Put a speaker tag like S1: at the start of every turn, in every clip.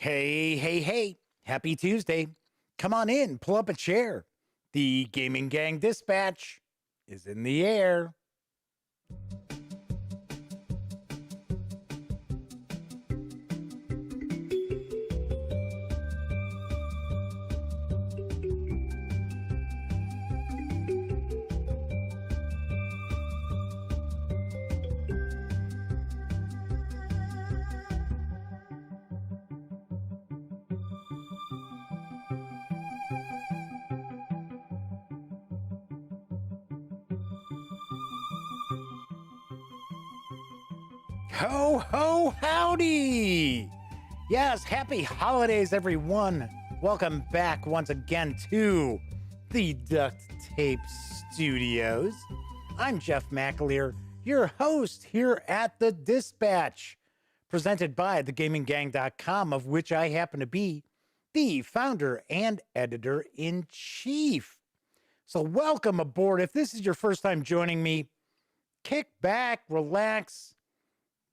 S1: Hey, hey, hey. Happy Tuesday. Come on in, pull up a chair. The Gaming Gang Dispatch is in the air. Ho, ho, howdy! Yes, happy holidays, everyone. Welcome back once again to the Duct Tape Studios. I'm Jeff McAleer, your host here at the Dispatch, presented by thegaminggang.com, of which I happen to be the founder and editor-in-chief. So welcome aboard. If this is your first time joining me, kick back, relax.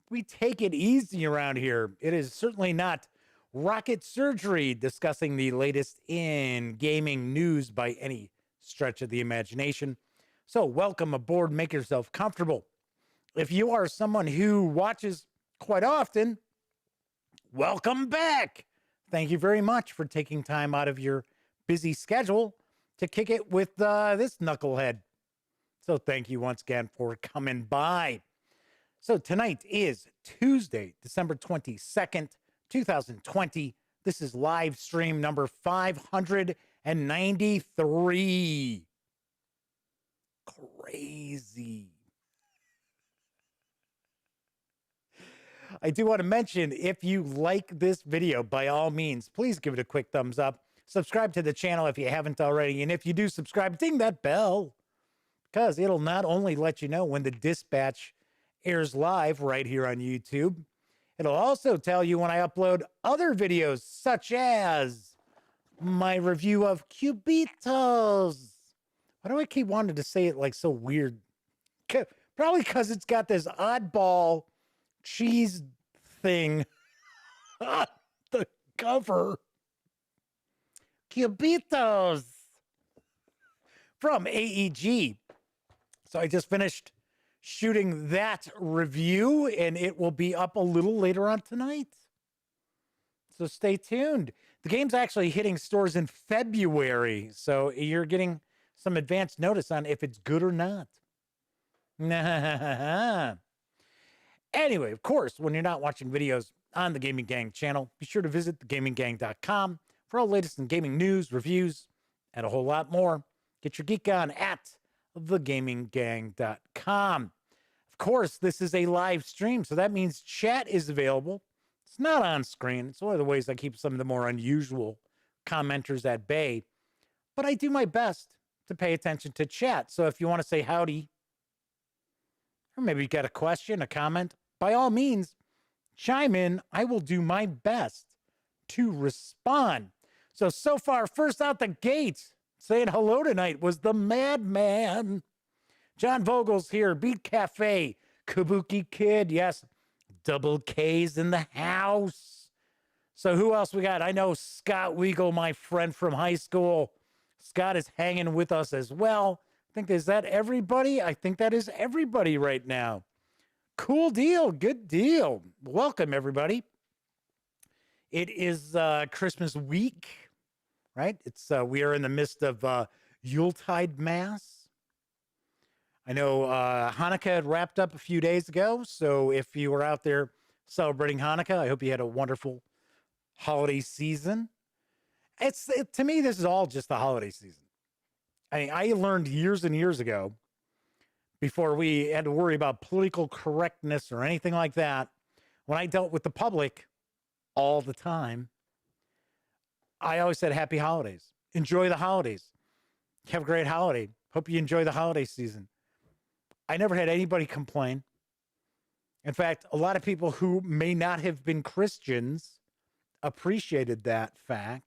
S1: We take it easy around here. It is certainly not rocket surgery discussing the latest in gaming news by any stretch of the imagination. So welcome aboard. Make yourself comfortable. If you are someone who watches quite often, welcome back. Thank you very much for taking time out of your busy schedule to kick it with this knucklehead. So thank you once again for coming by. So tonight is Tuesday, December 22nd, 2020. This is live stream number 593. Crazy. I do want to mention, if you like this video, by all means, please give it a quick thumbs up. Subscribe to the channel if you haven't already. And if you do subscribe, ding that bell, because it'll not only let you know when the Dispatch airs live right here on YouTube, it'll also tell you when I upload other videos, such as my review of Cubicle. Why do I keep wanting to say it like so weird? Probably because it's got this oddball cheese thing on the cover. Cubicle from AEG. So I just finished shooting that review, and it will be up a little later on tonight. So stay tuned. The game's actually hitting stores in February, so you're getting some advance notice on if it's good or not. Anyway, of course, when you're not watching videos on the Gaming Gang channel, be sure to visit thegaminggang.com for all the latest in gaming news, reviews, and a whole lot more. Get your geek on at thegaminggang.com. Of course, this is a live stream, so that means chat is available. It's not on screen. It's one of the ways I keep some of the more unusual commenters at bay. But I do my best to pay attention to chat. So if you want to say howdy, or maybe you got a question, a comment, by all means, chime in. I will do my best to respond. So far, first out the gate, saying hello tonight was the Madman. John Vogel's here, Beat Cafe, Kabuki Kid, yes, double K's in the house. So who else we got? I know Scott Weigel, my friend from high school. Scott is hanging with us as well. Is that everybody? I think that is everybody right now. Cool deal, good deal. Welcome, everybody. It is Christmas week, right? It's we are in the midst of Yuletide Mass. I know Hanukkah had wrapped up a few days ago, so if you were out there celebrating Hanukkah, I hope you had a wonderful holiday season. To me, this is all just the holiday season. I mean, I learned years and years ago, before we had to worry about political correctness or anything like that, when I dealt with the public all the time, I always said, happy holidays. Enjoy the holidays. Have a great holiday. Hope you enjoy the holiday season. I never had anybody complain. In fact, a lot of people who may not have been Christians appreciated that fact.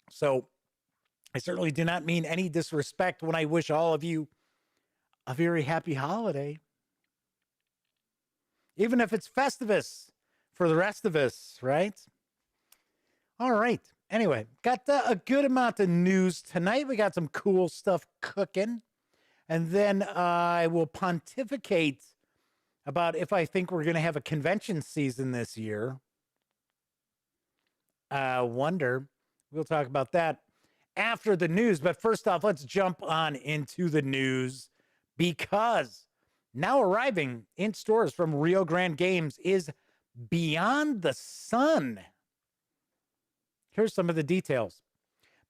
S1: So I certainly do not mean any disrespect when I wish all of you a very happy holiday. Even if it's Festivus, for the rest of us, right? All right. Anyway, got a good amount of news tonight. We got some cool stuff cooking. And then I will pontificate about if I think we're going to have a convention season this year. Wonder. We'll talk about that after the news. But first off, let's jump on into the news, because now arriving in stores from Rio Grande Games is Beyond the Sun. Here's some of the details.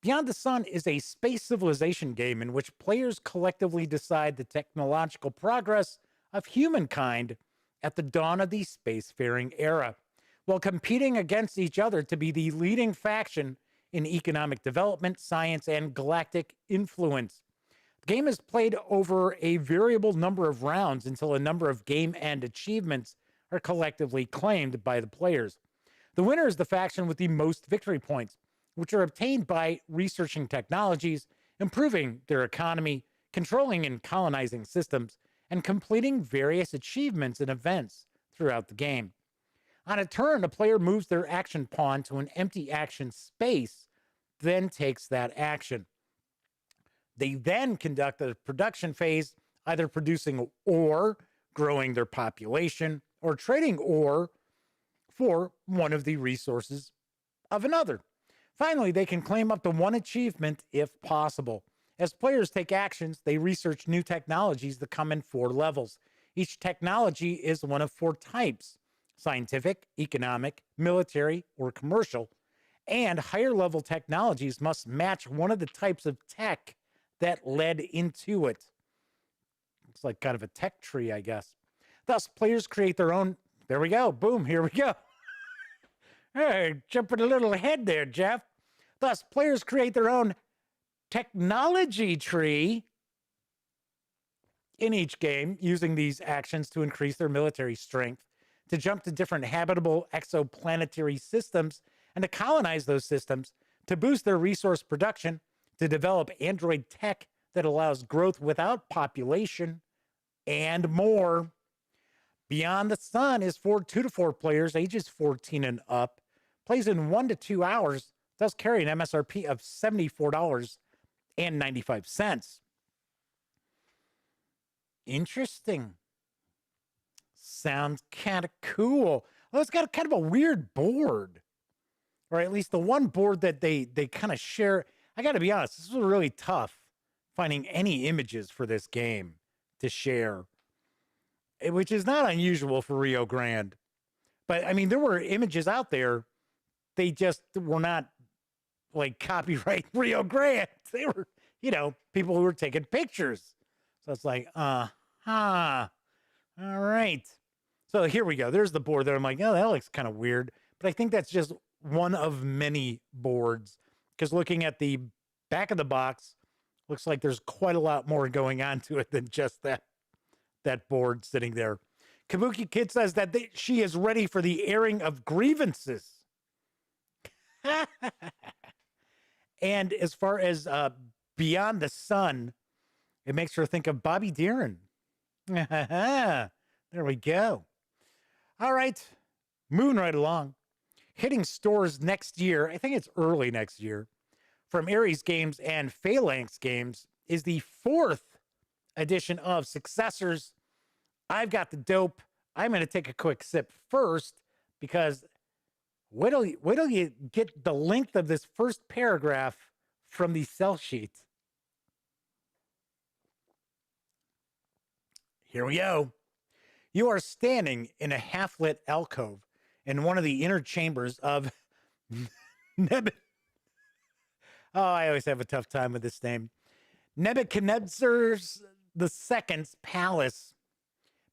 S1: Beyond the Sun is a space civilization game in which players collectively decide the technological progress of humankind at the dawn of the spacefaring era, while competing against each other to be the leading faction in economic development, science, and galactic influence. The game is played over a variable number of rounds until a number of game end achievements are collectively claimed by the players. The winner is the faction with the most victory points, which are obtained by researching technologies, improving their economy, controlling and colonizing systems, and completing various achievements and events throughout the game. On a turn, a player moves their action pawn to an empty action space, then takes that action. They then conduct a production phase, either producing ore, growing their population, or trading ore for one of the resources of another. Finally, they can claim up to one achievement if possible. As players take actions, they research new technologies that come in 4 levels. Each technology is one of 4 types: scientific, economic, military, or commercial. And higher level technologies must match one of the types of tech that led into it. Looks like kind of a tech tree, I guess. Thus, players create their own. There we go. Boom. Here we go. Hey, jumping a little ahead there, Jeff. Thus, players create their own technology tree in each game, using these actions to increase their military strength, to jump to different habitable exoplanetary systems, and to colonize those systems, to boost their resource production, to develop android tech that allows growth without population, and more. Beyond the Sun is for 2 to 4 players, ages 14 and up, plays in 1 to 2 hours, does carry an MSRP of $74.95. Interesting. Sounds kind of cool. Well, it's got kind of a weird board, or at least the one board that they kind of share. I got to be honest, this was really tough finding any images for this game to share, which is not unusual for Rio Grande. But I mean, there were images out there. They just were not like copyright Rio Grande. They were, people who were taking pictures. So it's like, all right. So here we go. There's the board there. I'm like, oh, that looks kind of weird. But I think that's just one of many boards, because looking at the back of the box, looks like there's quite a lot more going on to it than just that board sitting there. Kabuki Kid says that she is ready for the airing of grievances. And as far as Beyond the Sun, it makes her think of Bobby Darin. There we go. All right, moving right along. Hitting stores next year, I think it's early next year, from Ares Games and Phalanx Games, is the 4th edition of Successors. I've got the dope. I'm going to take a quick sip first, because wait till you get the length of this first paragraph from the sell sheet. Here we go. You are standing in a half-lit alcove in one of the inner chambers of I always have a tough time with this name. Nebuchadnezzar II's palace.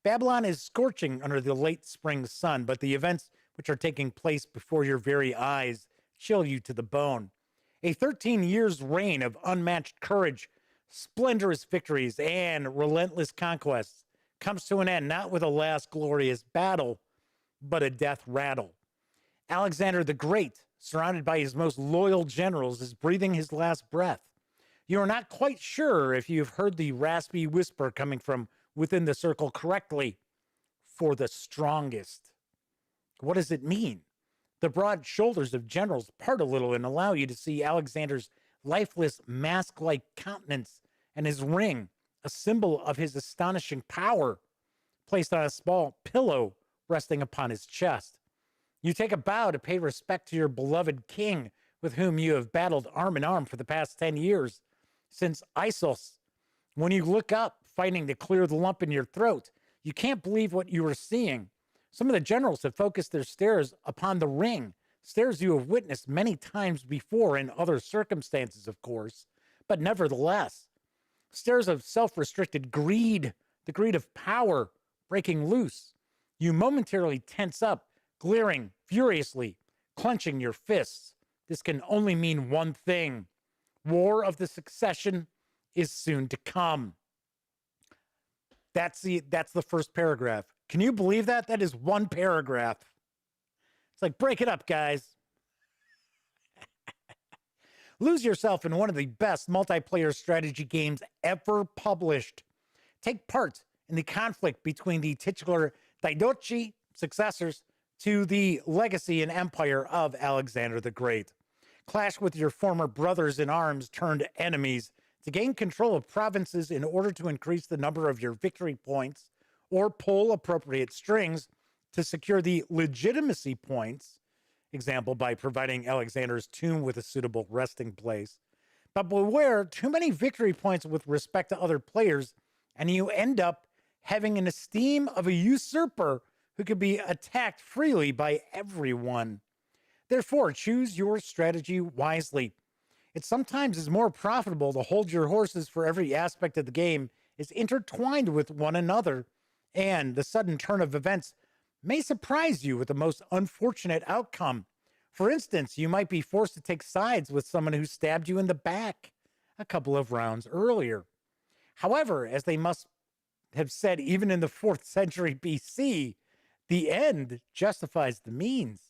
S1: Babylon is scorching under the late spring sun, but the events which are taking place before your very eyes chill you to the bone. A 13 years reign of unmatched courage, splendorous victories, and relentless conquests comes to an end, not with a last glorious battle, but a death rattle. Alexander the Great, surrounded by his most loyal generals, is breathing his last breath. You are not quite sure if you've heard the raspy whisper coming from within the circle correctly. For the strongest. What does it mean? The broad shoulders of generals part a little and allow you to see Alexander's lifeless, mask-like countenance and his ring, a symbol of his astonishing power, placed on a small pillow resting upon his chest. You take a bow to pay respect to your beloved king, with whom you have battled arm in arm for the past 10 years, since Isos. When you look up, fighting to clear the lump in your throat, you can't believe what you are seeing. Some of the generals have focused their stares upon the ring, stares you have witnessed many times before in other circumstances, of course, but nevertheless. Stares of self-restricted greed, the greed of power, breaking loose. You momentarily tense up, glaring furiously, clenching your fists. This can only mean one thing. War of the Succession is soon to come. That's the first paragraph. Can you believe that? That is one paragraph. It's like, break it up, guys. Lose yourself in one of the best multiplayer strategy games ever published. Take part in the conflict between the titular Daidochi successors to the legacy and empire of Alexander the Great. Clash with your former brothers in arms turned enemies to gain control of provinces in order to increase the number of your victory points, or pull appropriate strings to secure the legitimacy points, example by providing Alexander's tomb with a suitable resting place. But beware, too many victory points with respect to other players, and you end up having an esteem of a usurper who can be attacked freely by everyone. Therefore, choose your strategy wisely. It sometimes is more profitable to hold your horses, for every aspect of the game is intertwined with one another, and the sudden turn of events may surprise you with the most unfortunate outcome. For instance, you might be forced to take sides with someone who stabbed you in the back a couple of rounds earlier. However, as they must have said even in the 4th century BC, the end justifies the means,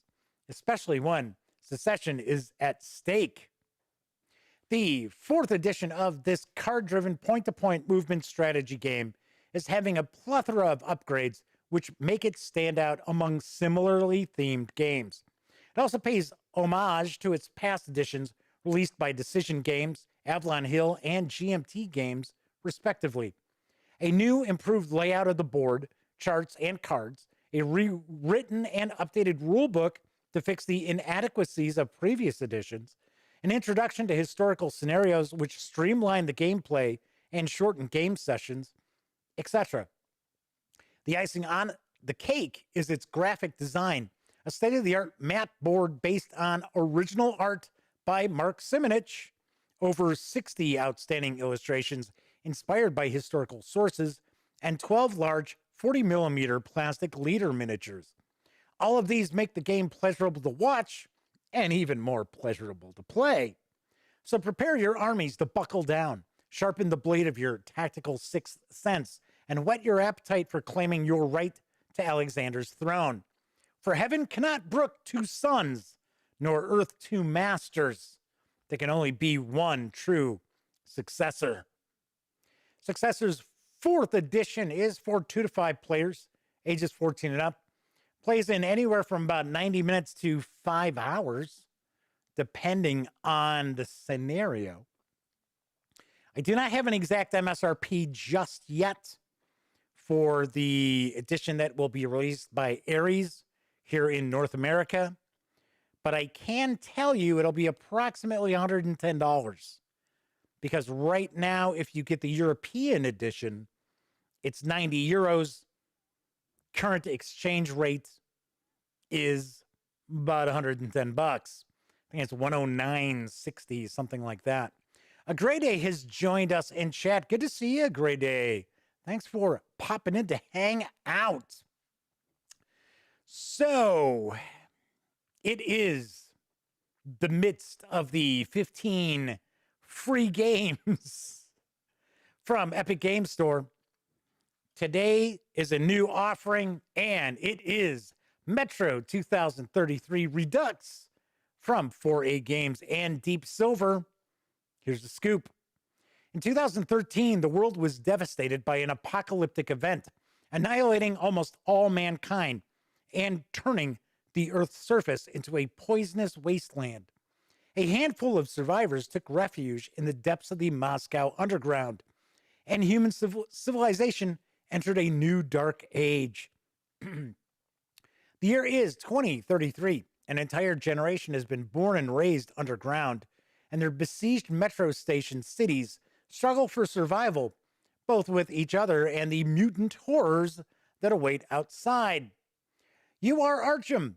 S1: especially when secession is at stake. The 4th edition of this card-driven point-to-point movement strategy game is having a plethora of upgrades which make it stand out among similarly themed games. It also pays homage to its past editions released by Decision Games, Avalon Hill, and GMT Games, respectively. A new improved layout of the board, charts, and cards, a rewritten and updated rulebook to fix the inadequacies of previous editions, an introduction to historical scenarios which streamline the gameplay and shorten game sessions, etc. The icing on the cake is its graphic design, a state-of-the-art map board based on original art by Mark Simonich, over 60 outstanding illustrations inspired by historical sources, and 12 large 40mm plastic leader miniatures. All of these make the game pleasurable to watch and even more pleasurable to play. So prepare your armies to buckle down, sharpen the blade of your tactical sixth sense, and whet your appetite for claiming your right to Alexander's throne. For heaven cannot brook 2 sons, nor earth 2 masters. There can only be one true successor. Successor's 4th edition is for 2 to 5 players, ages 14 and up. Plays in anywhere from about 90 minutes to 5 hours, depending on the scenario. I do not have an exact MSRP just yet for the edition that will be released by Ares here in North America, but I can tell you it'll be approximately $110, because right now, if you get the European edition, it's 90 euros. Current exchange rate is about 110 bucks. I think it's 109.60, something like that. A Grey Day has joined us in chat. Good to see you, Grey Day. Thanks for popping in to hang out. So, it is the midst of the 15 free games from Epic Game Store. Today is a new offering, and it is Metro2033 Redux from 4A Games and Deep Silver. Here's the scoop. In 2013, the world was devastated by an apocalyptic event, annihilating almost all mankind and turning the Earth's surface into a poisonous wasteland. A handful of survivors took refuge in the depths of the Moscow underground, and human civilization entered a new dark age. The year is 2033. An entire generation has been born and raised underground, and their besieged metro station cities struggle for survival, both with each other and the mutant horrors that await outside. You are Archim,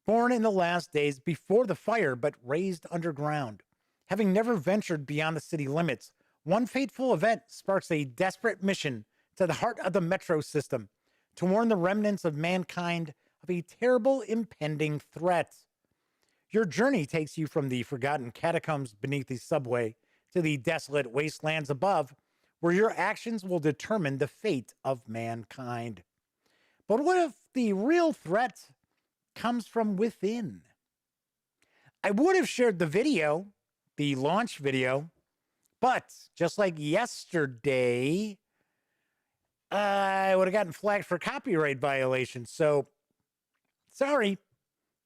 S1: born in the last days before the fire, but raised underground. Having never ventured beyond the city limits, one fateful event sparks a desperate mission to the heart of the metro system to warn the remnants of mankind of a terrible impending threat. Your journey takes you from the forgotten catacombs beneath the subway to the desolate wastelands above, where your actions will determine the fate of mankind. But what if the real threat comes from within? I would have shared the video, the launch video, but just like yesterday, I would have gotten flagged for copyright violation. So, sorry,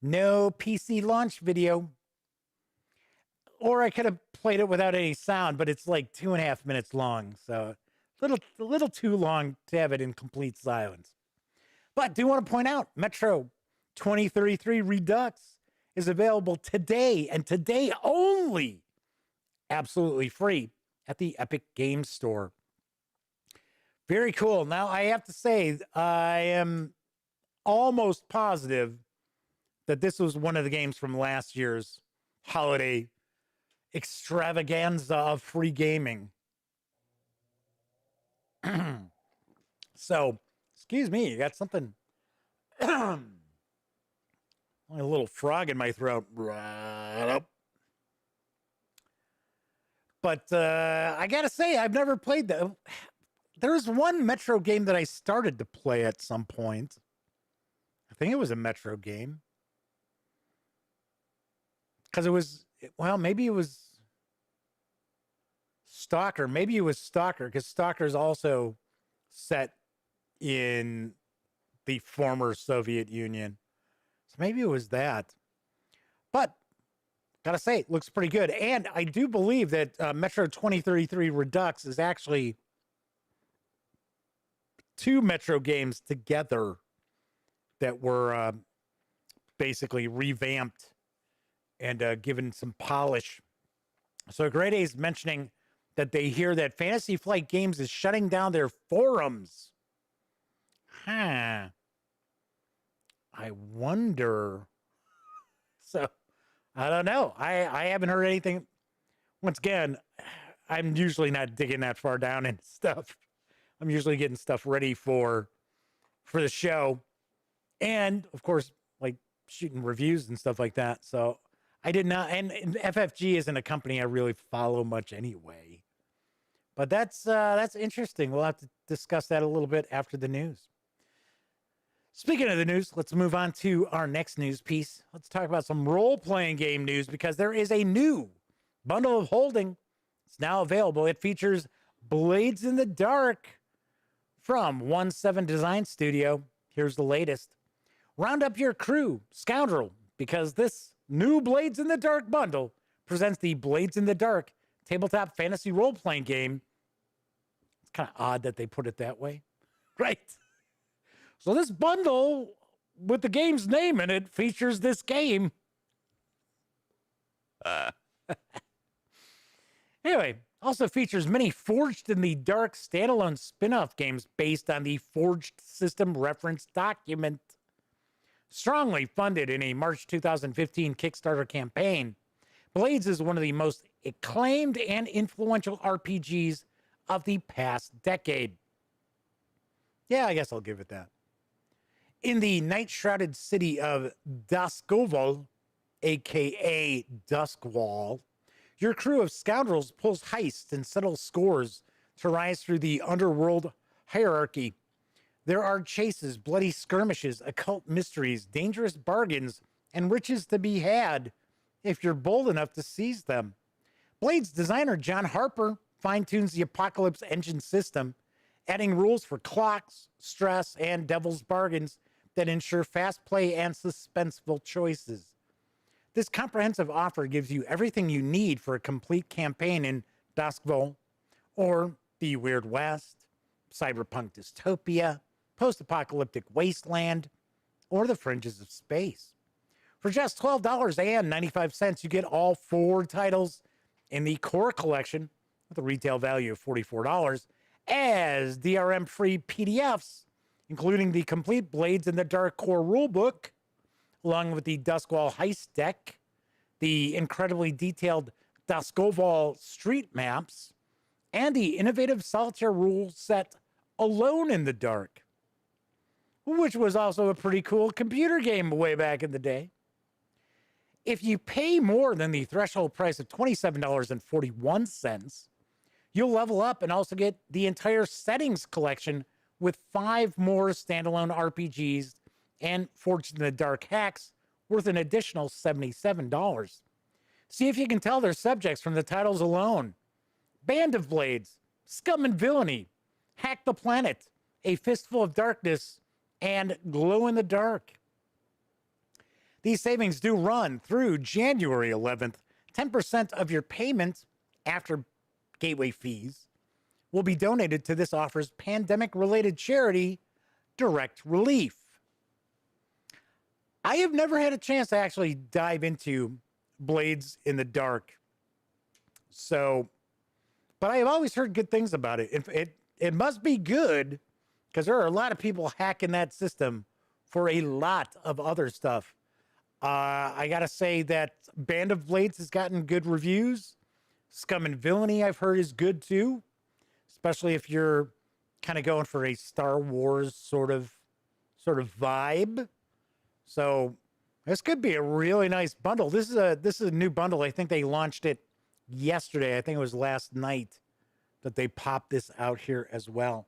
S1: no PC launch video. Or I could have played it without any sound, but it's like 2.5 minutes long. So, a little too long to have it in complete silence. But do want to point out, Metro2033 Redux is available today and today only, absolutely free at the Epic Games Store. Very cool. Now, I have to say, I am almost positive that this was one of the games from last year's holiday extravaganza of free gaming. So, excuse me, you got something, a little frog in my throat. But I gotta say, I've never played that. There's one Metro game that I started to play at some point. I think it was a Metro game. Because it was, well, maybe it was Stalker. Maybe it was Stalker, because Stalker is also set in the former Soviet Union. So maybe it was that. But, gotta say, it looks pretty good. And I do believe that Metro2033 Redux is actually two Metro games together that were basically revamped and given some polish. So Grade A is mentioning that they hear that Fantasy Flight Games is shutting down their forums. Huh. I wonder. So, I don't know. I haven't heard anything. Once again, I'm usually not digging that far down in stuff. I'm usually getting stuff ready for the show. And, of course, like shooting reviews and stuff like that. So, I did not, and FFG isn't a company I really follow much anyway. But that's interesting. We'll have to discuss that a little bit after the news. Speaking of the news, let's move on to our next news piece. Let's talk about some role-playing game news, because there is a new bundle of holding. It's now available. It features Blades in the Dark from 1-7 Design Studio. Here's the latest. Round up your crew, Scoundrel, because this new Blades in the Dark bundle presents the Blades in the Dark tabletop fantasy role-playing game. It's kind of odd that they put it that way, right? So this bundle with the game's name in it features this game. Anyway, also features many Forged in the Dark standalone spin-off games based on the Forged system reference document. Strongly funded in a March 2015 Kickstarter campaign, Blades is one of the most acclaimed and influential RPGs of the past decade. Yeah, I guess I'll give it that. In the night-shrouded city of Duskoval, a.k.a. Duskwall, your crew of scoundrels pulls heists and settles scores to rise through the underworld hierarchy. There are chases, bloody skirmishes, occult mysteries, dangerous bargains, and riches to be had if you're bold enough to seize them. Blades designer John Harper fine-tunes the Apocalypse Engine system, adding rules for clocks, stress, and devil's bargains that ensure fast play and suspenseful choices. This comprehensive offer gives you everything you need for a complete campaign in Duskville, or the Weird West, cyberpunk dystopia, post-apocalyptic wasteland, or the fringes of space. For just $12.95, you get all 4 titles in the core collection with a retail value of $44 as DRM-free PDFs, including the complete Blades in the Dark core rulebook, along with the Duskwall heist deck, the incredibly detailed Duskoval street maps, and the innovative solitaire rule set Alone in the Dark, which was also a pretty cool computer game way back in the day. If you pay more than the threshold price of $27.41, you'll level up and also get the entire settings collection with 5 more standalone RPGs and Forged in the Dark hacks worth an additional $77. See if you can tell their subjects from the titles alone. Band of Blades, Scum and Villainy, Hack the Planet, A Fistful of Darkness, and Glow in the Dark. These savings do run through January 11th. 10% of your payment after gateway fees will be donated to this offer's pandemic-related charity, Direct Relief. I have never had a chance to actually dive into Blades in the Dark. So, but I have always heard good things about it. It must be good because there are a lot of people hacking that system for a lot of other stuff. I got to say that Band of Blades has gotten good reviews. Scum and Villainy, I've heard, is good too, especially if you're kind of going for a Star Wars sort of vibe. So this could be a really nice bundle. This is a new bundle. I think they launched it yesterday. I think it was last night that they popped this out here as well.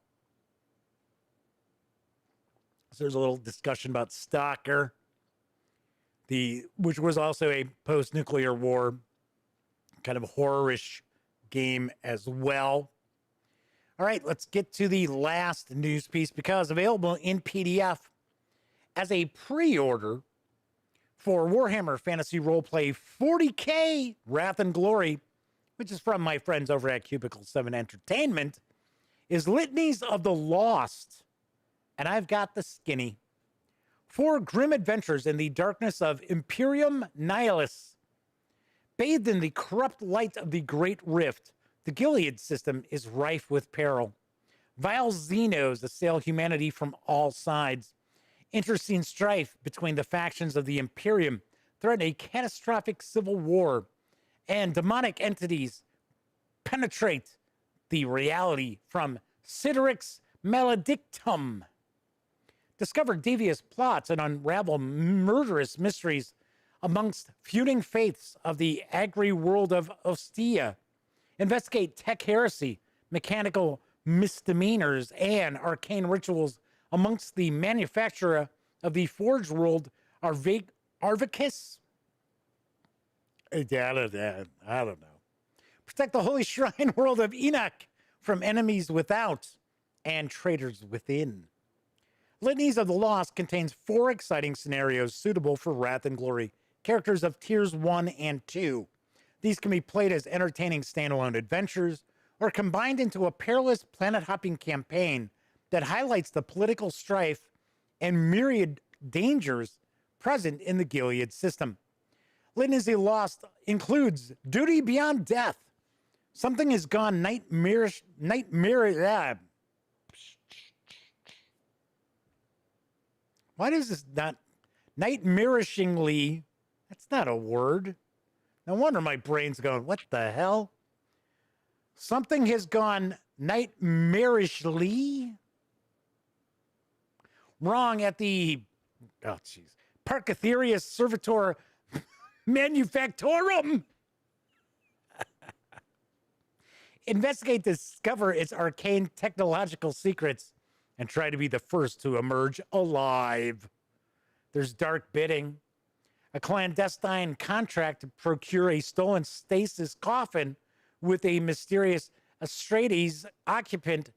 S1: So there's a little discussion about Stalker, which was also a post-nuclear war kind of horror-ish game as well. All right, let's get to the last news piece, because available in PDF as a pre-order for Warhammer Fantasy Roleplay 40K Wrath and Glory, which is from my friends over at Cubicle 7 Entertainment, is Litanies of the Lost. And I've got the skinny. 4 grim adventures in the darkness of Imperium Nihilus. Bathed in the corrupt light of the Great Rift, the Gilead system is rife with peril. Vile Xenos assail humanity from all sides. Internecine strife between the factions of the Imperium threaten a catastrophic civil war, and demonic entities penetrate the reality from Sidorix Maledictum. Discover devious plots and unravel murderous mysteries amongst feuding faiths of the agri-world of Ostia. Investigate tech heresy, mechanical misdemeanors, and arcane rituals amongst the manufacturer of the forge world, Arvicus? I don't know. Protect the holy shrine world of Enoch from enemies without and traitors within. Litanies of the Lost contains 4 exciting scenarios suitable for Wrath and Glory characters of tiers 1 and 2. These can be played as entertaining standalone adventures or combined into a perilous planet-hopping campaign that highlights the political strife and myriad dangers present in the Gilead system. Litanies of the Lost includes Duty Beyond Death. Something has gone nightmarish. Why does this not nightmarishingly? That's not a word. No wonder my brain's going, what the hell? Something has gone nightmarishly wrong at the, Parcatherius Servitor Manufactorum. Investigate, discover its arcane technological secrets, and try to be the first to emerge alive. There's dark bidding. A clandestine contract to procure a stolen stasis coffin with a mysterious Astrates occupant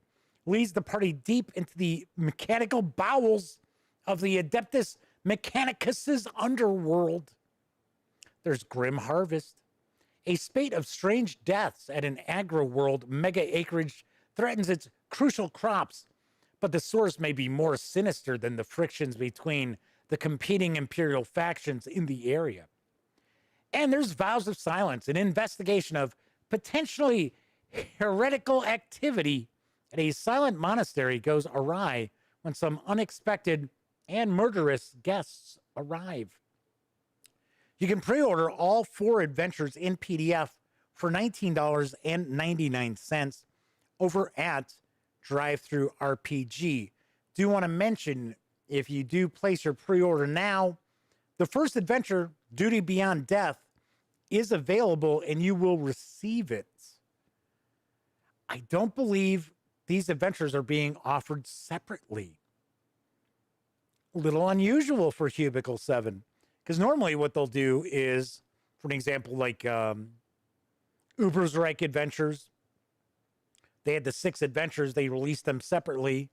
S1: leads the party deep into the mechanical bowels of the Adeptus Mechanicus's underworld. There's Grim Harvest, a spate of strange deaths at an agro-world mega acreage threatens its crucial crops, but the source may be more sinister than the frictions between the competing imperial factions in the area. And there's Vows of Silence, an investigation of potentially heretical activity at a silent monastery goes awry when some unexpected and murderous guests arrive. You can pre-order all 4 adventures in PDF for $19.99 over at DriveThruRPG. Do want to mention, if you do place your pre-order now, the first adventure, Duty Beyond Death, is available and you will receive it. I don't believe these adventures are being offered separately. A little unusual for Cubicle 7, because normally what they'll do is, for an example, like Ubersreich Adventures, they had the 6 adventures, they released them separately,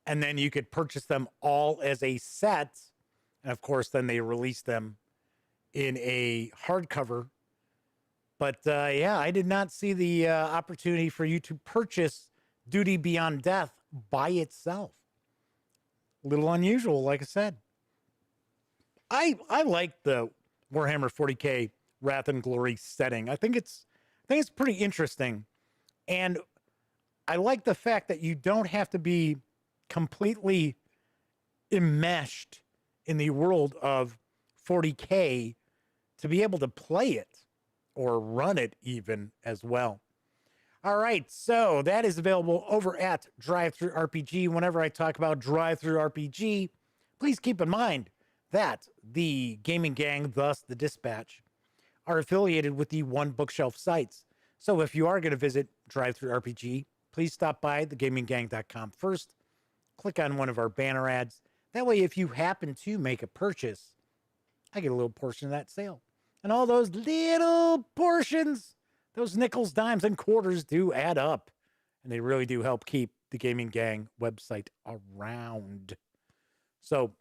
S1: and then you could purchase them all as a set, and of course then they released them in a hardcover. But yeah, I did not see the opportunity for you to purchase Duty Beyond Death by itself. A little unusual, like I said. I like the Warhammer 40K Wrath and Glory setting. I think it's pretty interesting. And I like the fact that you don't have to be completely enmeshed in the world of 40K to be able to play it or run it even as well. All right, so that is available over at DriveThruRPG. Whenever I talk about DriveThruRPG, please keep in mind that the Gaming Gang, thus the Dispatch, are affiliated with the One Bookshelf sites. So if you are going to visit DriveThruRPG, please stop by thegaminggang.com first. Click on one of our banner ads. That way, if you happen to make a purchase, I get a little portion of that sale. And all those little portions, those nickels, dimes, and quarters do add up. And they really do help keep the Gaming Gang website around. So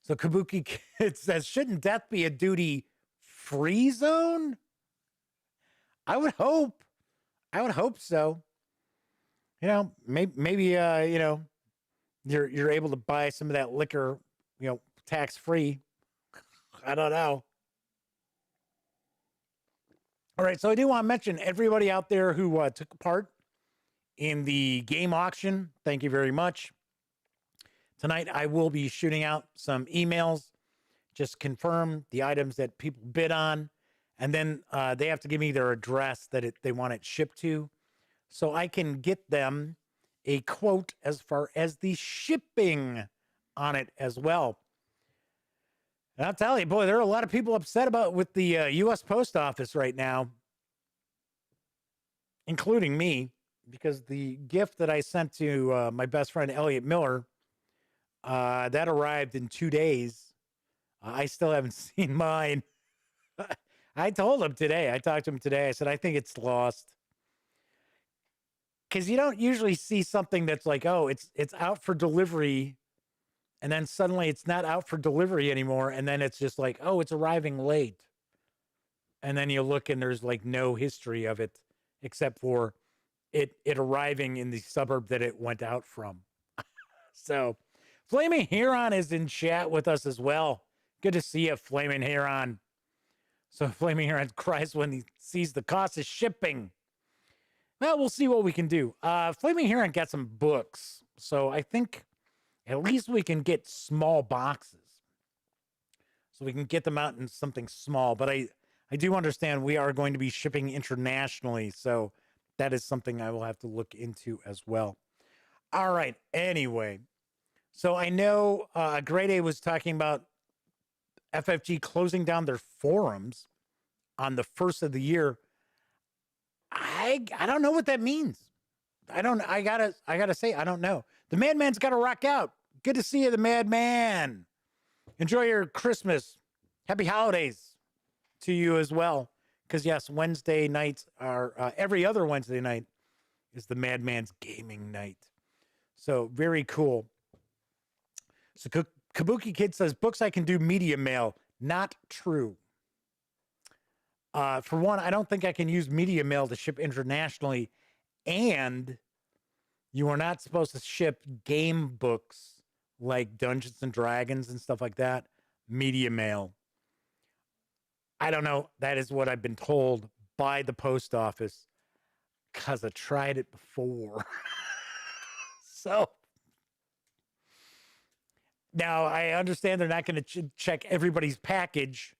S1: Kabuki Kid says, shouldn't death be a duty-free zone? I would hope so. You know, maybe you know, you're able to buy some of that liquor, you know, tax-free. I don't know. All right, so I do want to mention everybody out there who took part in the game auction. Thank you very much. Tonight, I will be shooting out some emails, just confirm the items that people bid on, and then they have to give me their address that they want it shipped to, so I can get them a quote as far as the shipping on it as well. And I'll tell you, boy, there are a lot of people upset with the U.S. Post Office right now, including me, because the gift that I sent to my best friend, Elliot Miller, that arrived in 2 days. I still haven't seen mine. I told him today. I talked to him today. I said, I think it's lost. Because you don't usually see something that's like, oh, it's out for delivery, and then suddenly it's not out for delivery anymore, and then it's just like, oh, it's arriving late. And then you look and there's like no history of it except for it arriving in the suburb that it went out from. So Flaming Huron is in chat with us as well. Good to see you, Flaming Huron. So Flaming Huron cries when he sees the cost of shipping. Well, we'll see what we can do. Flaming Huron got some books, so I think at least we can get small boxes. So we can get them out in something small. But I do understand we are going to be shipping internationally, so that is something I will have to look into as well. All right, anyway. So I know Grade A was talking about FFG closing down their forums on the first of the year. I don't know what that means. I gotta say, I don't know. The Madman's got to rock out. Good to see you, the Madman. Enjoy your Christmas. Happy holidays to you as well. Because yes, Wednesday nights are every other Wednesday night is the Madman's gaming night. So very cool. So Kabuki Kid says, books I can do media mail. Not true. For one, I don't think I can use media mail to ship internationally. And you are not supposed to ship game books like Dungeons and Dragons and stuff like that. Media mail. I don't know. That is what I've been told by the post office because I tried it before. So now I understand they're not going to check everybody's package,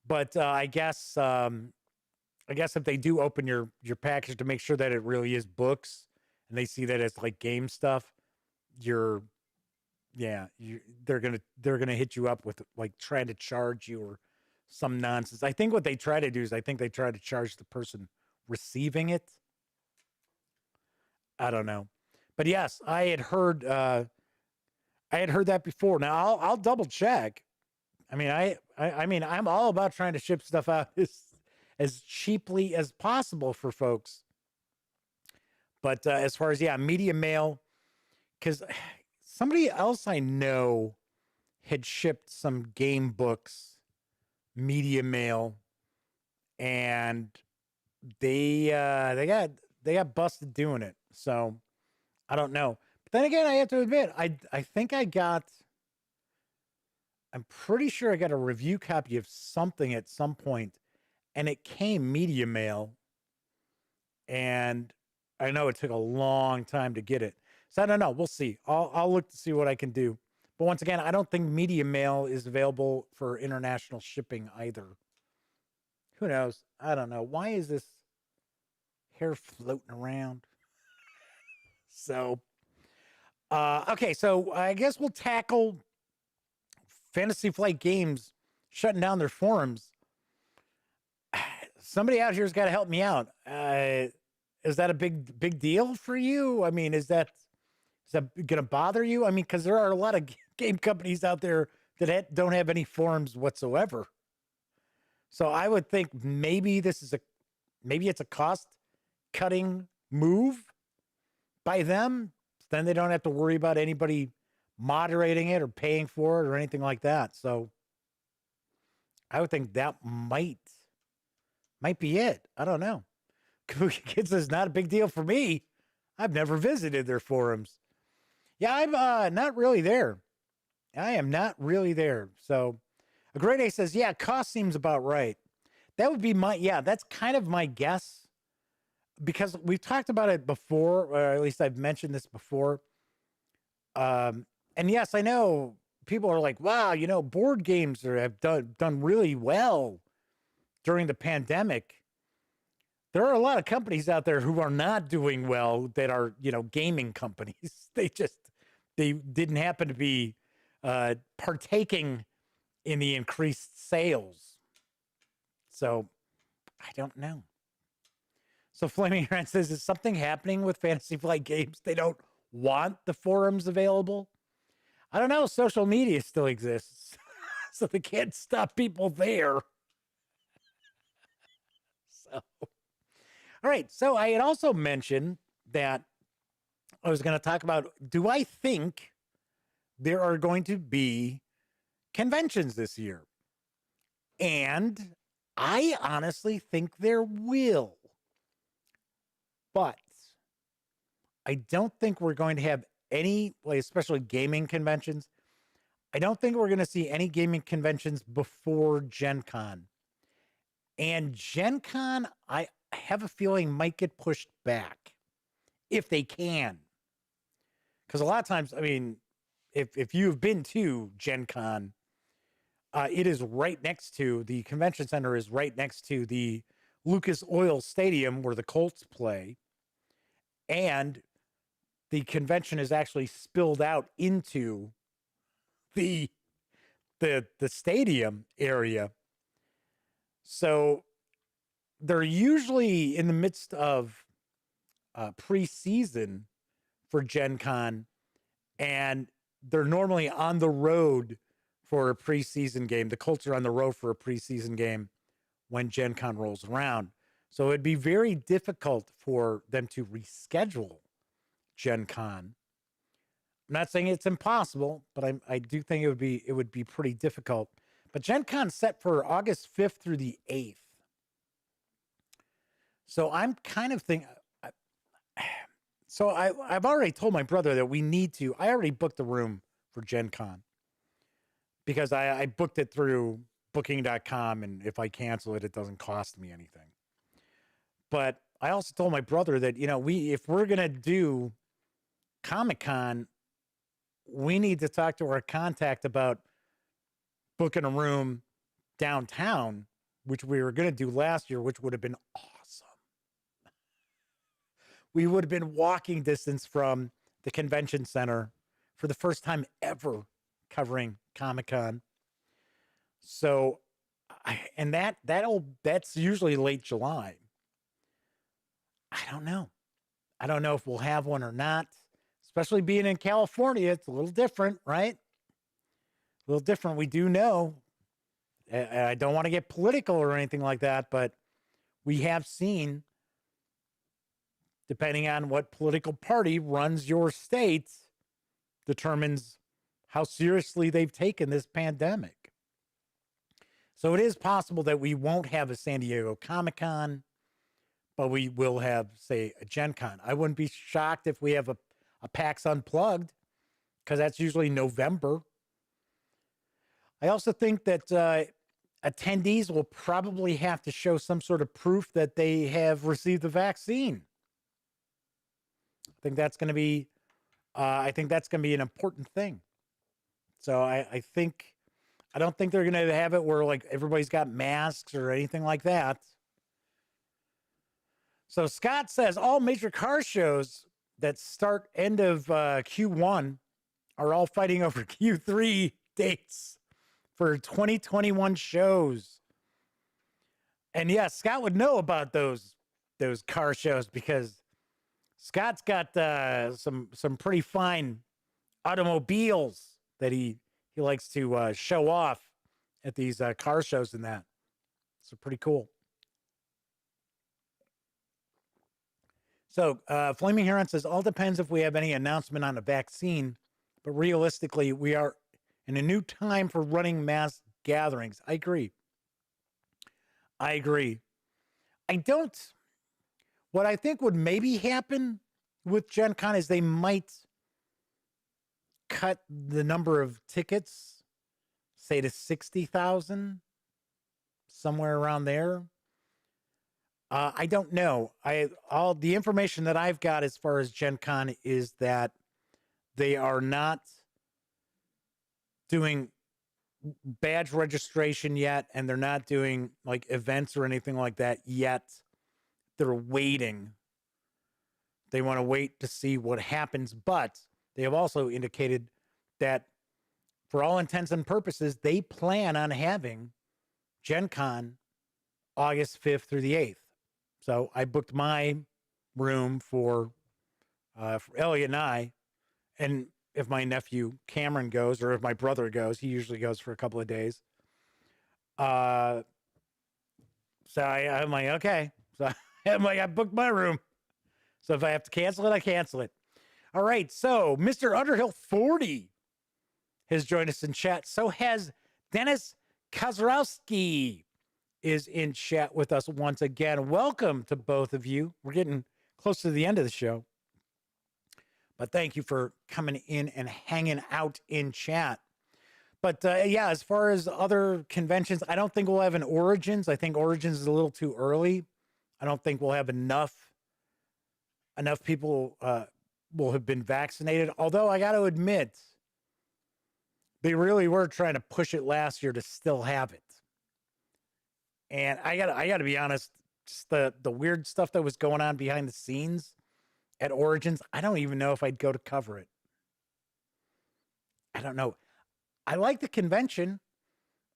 S1: but I guess if they do open your package to make sure that it really is books and they see that it's like game stuff, they're gonna hit you up with like trying to charge you or some nonsense. I think what they try to do is they try to charge the person receiving it. I don't know, but yes, I had heard that before. Now I'll double check. I mean, I'm all about trying to ship stuff out as cheaply as possible for folks. But as far as media mail, because somebody else I know had shipped some game books media mail, and they got busted doing it. So I don't know. But then again, I have to admit, I think I'm pretty sure I got a review copy of something at some point, and it came media mail, and I know it took a long time to get it. So I don't know. We'll see. I'll look to see what I can do. But once again, I don't think media mail is available for international shipping either. Who knows? I don't know. Why is this hair floating around? So, okay. So I guess we'll tackle Fantasy Flight Games shutting down their forums. Somebody out here's got to help me out. Is that a big deal for you? I mean, is that going to bother you? I mean, because there are a lot of game companies out there that don't have any forums whatsoever. So I would think maybe it's a cost cutting move by them. Then they don't have to worry about anybody moderating it or paying for it or anything like that. So I would think that might be it. I don't know. Kabuki Kids is not a big deal for me. I've never visited their forums. Yeah, I'm not really there. I am not really there. So a Great A says, yeah, cost seems about right. That would be that's kind of my guess, because we've talked about it before, or at least I've mentioned this before. And yes, I know people are like, wow, board games have done really well during the pandemic. There are a lot of companies out there who are not doing well that are, gaming companies. They didn't happen to be partaking in the increased sales. So I don't know. So Flaming Red says, is something happening with Fantasy Flight Games? They don't want the forums available? I don't know. Social media still exists. So they can't stop people there. So, all right. So I had also mentioned that I was going to talk about, do I think there are going to be conventions this year? And I honestly think there will. But I don't think we're going to have any, especially gaming conventions. I don't think we're going to see any gaming conventions before GenCon. And GenCon, I have a feeling, might get pushed back if they can. Because a lot of times, I mean, if you've been to GenCon, it is right next to, the convention center is right next to the Lucas Oil Stadium where the Colts play. And the convention is actually spilled out into the stadium area. So they're usually in the midst of preseason for GenCon, and they're normally on the road for a preseason game. The Colts are on the road for a preseason game when GenCon rolls around. So it'd be very difficult for them to reschedule GenCon. I'm not saying it's impossible, but I do think it would be pretty difficult. But Gen Con's set for August 5th through the 8th. So I'm kind of thinking, so I've already told my brother that we need to, I already booked the room for Gen Con because I booked it through booking.com, and if I cancel it, it doesn't cost me anything. But I also told my brother that, you know, if we're going to do Comic-Con, we need to talk to our contact about booking a room downtown, which we were going to do last year, which would have been awesome. We would have been walking distance from the convention center for the first time ever covering Comic-Con. So, and that's usually late July. I don't know. I don't know if we'll have one or not, especially being in California. It's a little different, right? A little different. We do know, I don't want to get political or anything like that, but we have seen, depending on what political party runs your state, determines how seriously they've taken this pandemic. So it is possible that we won't have a San Diego Comic-Con, but we will have, say, a Gen Con. I wouldn't be shocked if we have a PAX Unplugged, because that's usually November. I also think that attendees will probably have to show some sort of proof that they have received the vaccine. I think that's going to be an important thing. So I don't think they're going to have it where like everybody's got masks or anything like that. So Scott says all major car shows that start end of Q1 are all fighting over Q3 dates for 2021 shows. And yeah, Scott would know about those car shows because Scott's got some pretty fine automobiles that he likes to show off at these car shows and that. So pretty cool. So Flaming Heron says, all depends if we have any announcement on a vaccine, but realistically, we are in a new time for running mass gatherings. I agree. What I think would maybe happen with Gen Con is they might cut the number of tickets, say to 60,000, somewhere around there. I don't know. All the information that I've got as far as Gen Con is that they are not doing badge registration yet, and they're not doing like events or anything like that yet. They're waiting. They want to wait to see what happens, but they have also indicated that for all intents and purposes, they plan on having Gen Con August 5th through the 8th. So I booked my room for Elliot and I, and if my nephew Cameron goes, or if my brother goes, he usually goes for a couple of days. So I'm like, okay. So I'm like, I booked my room. So if I have to cancel it, I cancel it. All right. So Mr. Underhill 40 has joined us in chat. So has Dennis Kozrowski is in chat with us once again. Welcome to both of you. We're getting close to the end of the show, but thank you for coming in and hanging out in chat. But yeah, as far as other conventions, I don't think we'll have an Origins. I think Origins is a little too early. I don't think we'll have enough people will have been vaccinated. Although I got to admit, they really were trying to push it last year to still have it. And I gotta be honest, just the weird stuff that was going on behind the scenes at Origins, I don't even know if I'd go to cover it. I don't know. I like the convention,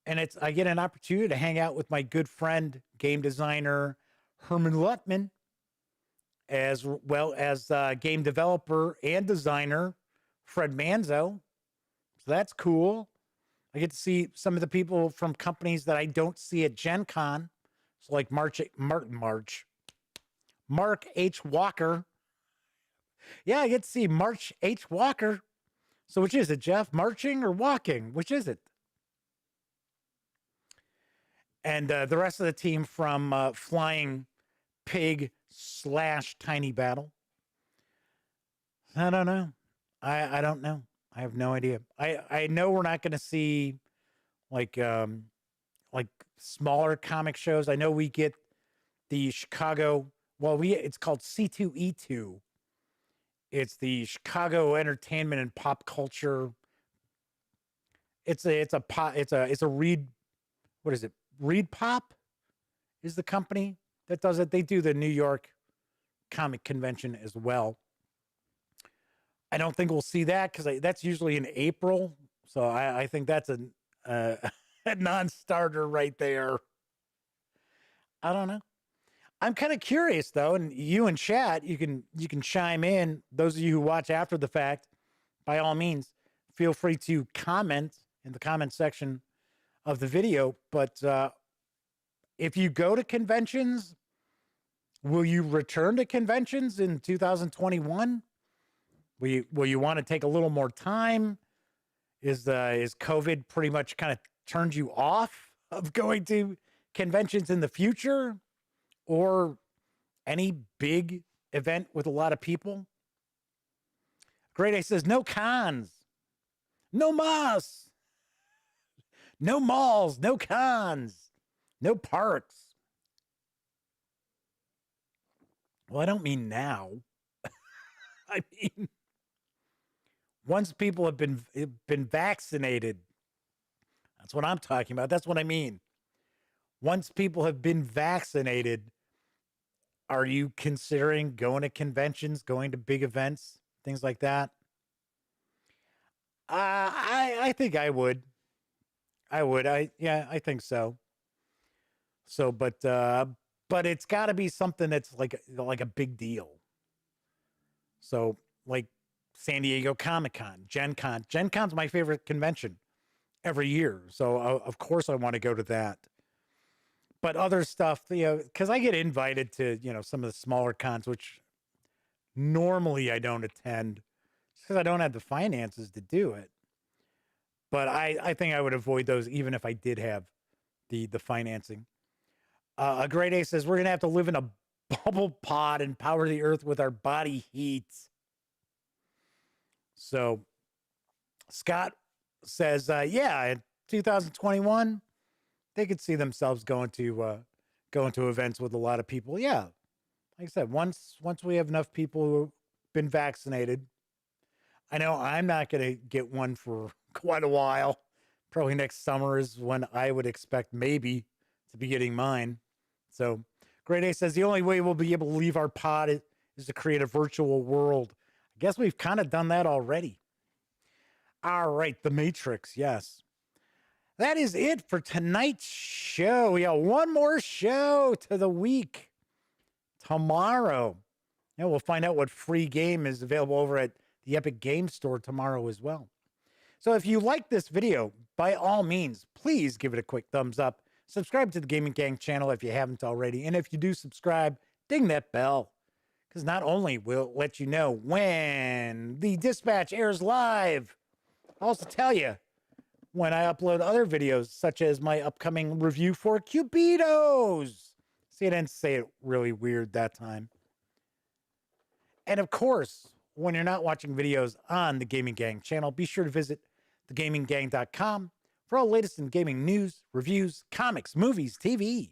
S1: and I get an opportunity to hang out with my good friend, game designer Herman Luttman, as well as game developer and designer Fred Manzo. So that's cool. I get to see some of the people from companies that I don't see at Gen Con. So like Mark H. Walker. Yeah, I get to see Mark H. Walker So which is it, Jeff? Marching or walking? Which is it? And the rest of the team from Flying Pig / Tiny Battle. I don't know. I don't know. I have no idea. I know we're not going to see like smaller comic shows. I know we get the Chicago. Well, it's called C2E2. It's the Chicago Entertainment and Pop Culture. It's a Read. What is it? Read Pop is the company that does it. They do the New York Comic Convention as well. I don't think we'll see that because that's usually in April. So I think that's a non-starter right there. I don't know. I'm kind of curious though, and you in chat, you can chime in. Those of you who watch after the fact, by all means, feel free to comment in the comment section of the video. But if you go to conventions, will you return to conventions in 2021? Will you want to take a little more time? Is COVID pretty much kind of turned you off of going to conventions in the future, or any big event with a lot of people? Great A says no cons, no mas, no malls, no cons, no parks. Well, I don't mean now. I mean, once people have been vaccinated, that's what I'm talking about. That's what I mean. Once people have been vaccinated, are you considering going to conventions, going to big events, things like that? I think I would. I think so. So, but it's got to be something that's like a big deal. So, like San Diego Comic-Con, GenCon. GenCon's my favorite convention every year. So, of course I want to go to that. But other stuff, because I get invited to, some of the smaller cons, which normally I don't attend because I don't have the finances to do it. But I think I would avoid those even if I did have the financing. A Great A says, we're going to have to live in a bubble pod and power the earth with our body heat. So Scott says, yeah, in 2021, they could see themselves going to events with a lot of people. Yeah. Like I said, once we have enough people who have been vaccinated, I know I'm not going to get one for quite a while. Probably next summer is when I would expect maybe to be getting mine. So Great A says the only way we'll be able to leave our pod is to create a virtual world. I guess we've kind of done that already. All right, The Matrix, yes. That is it for tonight's show. We got one more show to the week. Tomorrow. And we'll find out what free game is available over at the Epic Game Store tomorrow as well. So if you like this video, by all means, please give it a quick thumbs up. Subscribe to the Gaming Gang channel if you haven't already. And if you do subscribe, ding that bell. Because not only will it let you know when the dispatch airs live, I'll also tell you when I upload other videos, such as my upcoming review for Cubitos. See, I didn't say it really weird that time. And of course, when you're not watching videos on the Gaming Gang channel, be sure to visit thegaminggang.com for all the latest in gaming news, reviews, comics, movies, TV.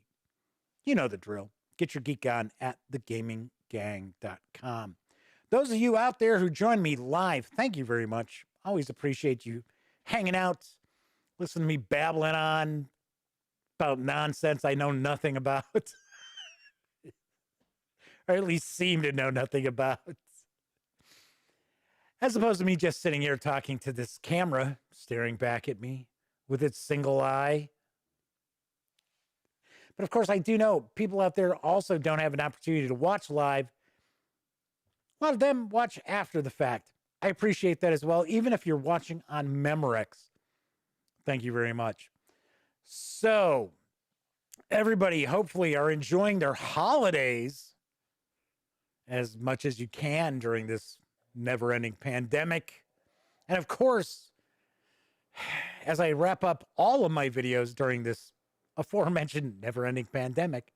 S1: You know the drill. Get your geek on at thegaminggang.com. Those of you out there who join me live, thank you very much. Always appreciate you hanging out, listening to me babbling on about nonsense I know nothing about. Or at least seem to know nothing about. As opposed to me just sitting here talking to this camera, staring back at me with its single eye. But of course, I do know people out there also don't have an opportunity to watch live. A lot of them watch after the fact. I appreciate that as well, even if you're watching on Memorex. Thank you very much. So, everybody hopefully are enjoying their holidays as much as you can during this never-ending pandemic. And of course, as I wrap up all of my videos during this aforementioned never-ending pandemic,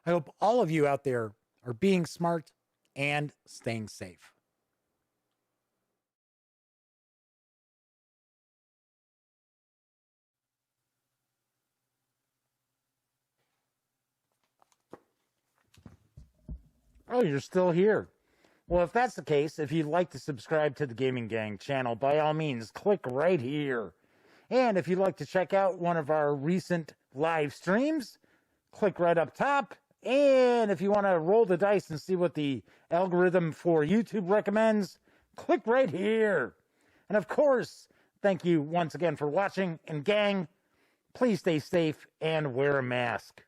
S1: I hope all of you out there are being smart and staying safe. Oh, you're still here. Well, if that's the case, if you'd like to subscribe to the Gaming Gang channel, by all means, click right here. And if you'd like to check out one of our recent live streams, click right up top. And if you want to roll the dice and see what the algorithm for YouTube recommends, click right here. And of course, thank you once again for watching. And gang, please stay safe and wear a mask.